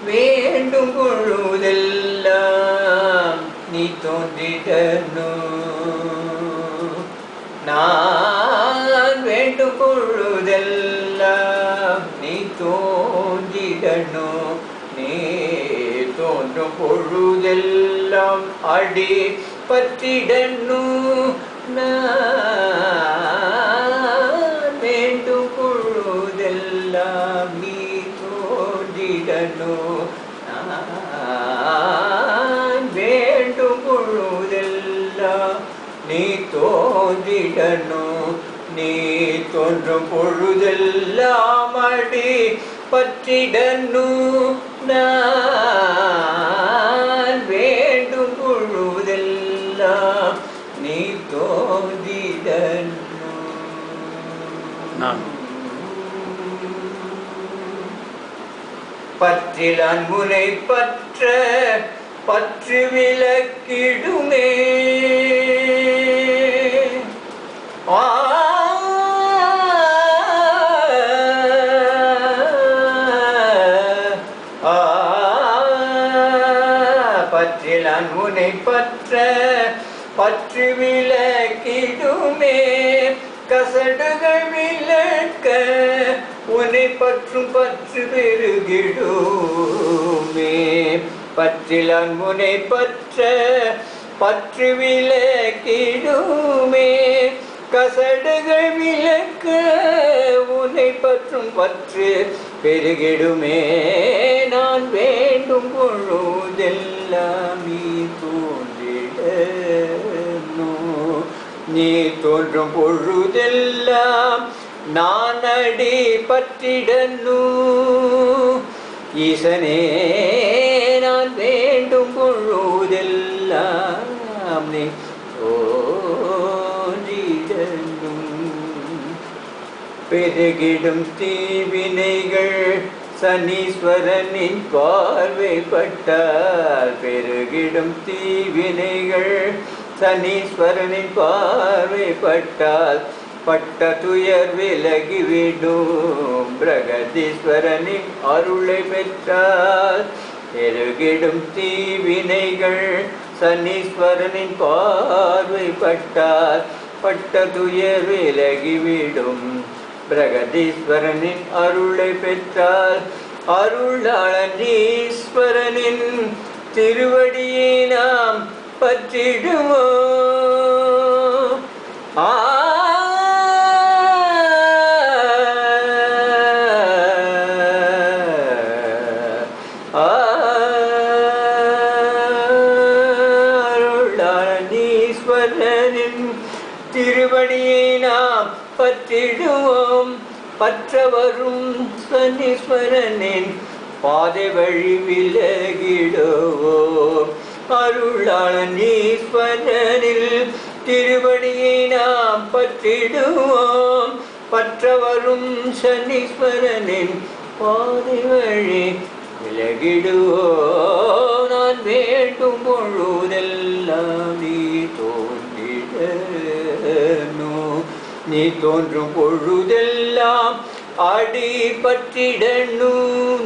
வேண்டும் பொழுதெல்லாம் நீ தோன்றிடணும். நான் வேண்டும் பொழுதெல்லாம் நீ தோன்றிடணும். நீ தோன்றும் பொழுதெல்லாம் அடி பற்றிடணும். நான் வேண்டும் பொழுதெல்லாம் நீ தோன்றிடணும். நான் வேண்டும் பொழுதெல்லாம் நீ தோன்றிடணும். நீ தோன்றும் பொழுதெல்லாம் அடி பற்றிடணும். நான் வேண்டும் பொழுதெல்லாம் நீ தோன்றிடணும். பற்றில் அன்புனை பற்ற பற்று விலக்கிடுமே. பற்றில் அன்புனை பற்ற பற்று விலக்கிடுமே. கசடுகள் விலக்க உன்னை பற்றும் பற்று பெருகிடுமே. பற்றில் அன்புனை பற்ற பற்று விலக்கிடுமே. கசடுகள் விலக்க உன்னை பற்றும் பற்று பெருகிடுமே. நான் வேண்டும் பொழுதெல்லாம் நீ தோன்றிடணும். நீ தோன்றும் பொழுதெல்லாம் நான் அடி பற்றிடணும். ஈசனே நான் வேண்டும் பொழுதெல்லாம் நீ தோன்றிடணும். பெருகிடும் தீவினைகள் சனீஸ்வரனின் பார்வைப்பட்டால். பெருகிடும் தீவினைகள் சனீஸ்வரனின் பார்வைப்பட்டால் பட்ட துயர் விலகிவிடும். பிரகதீஸ்வரனின் அருளை பெற்றால் பெருகிடும் தீவினைகள் சனீஸ்வரனின் பார்வைப்பட்டால் பட்ட துயர் விலகிவிடும். பிரகதீஸ்வரனின் அருளை பெற்றால் அருளாளன் ஈஸ்வரனின் திருவடியை நாம் பற்றிடுவோம். அருளாளன் ஈஸ்வரனின் திருவடியை நாம் பற்றிடுவோம். பற்றவரும் சனீஸ்வரனின் பாதை வழி விலகிடுவோம். அருளாளன் ஈஸ்வரனில் திருவடியை நாம் பற்றிடுவோம். பற்றவரும் சனீஸ்வரனின் பாதை வழி விலகிடுவோம். நான் வேண்டும் பொழுதெல்லாம் நீ தோன்றிடணும். நீ தோன்றும் பொழுதெல்லாம் அடி பற்றிடணும்.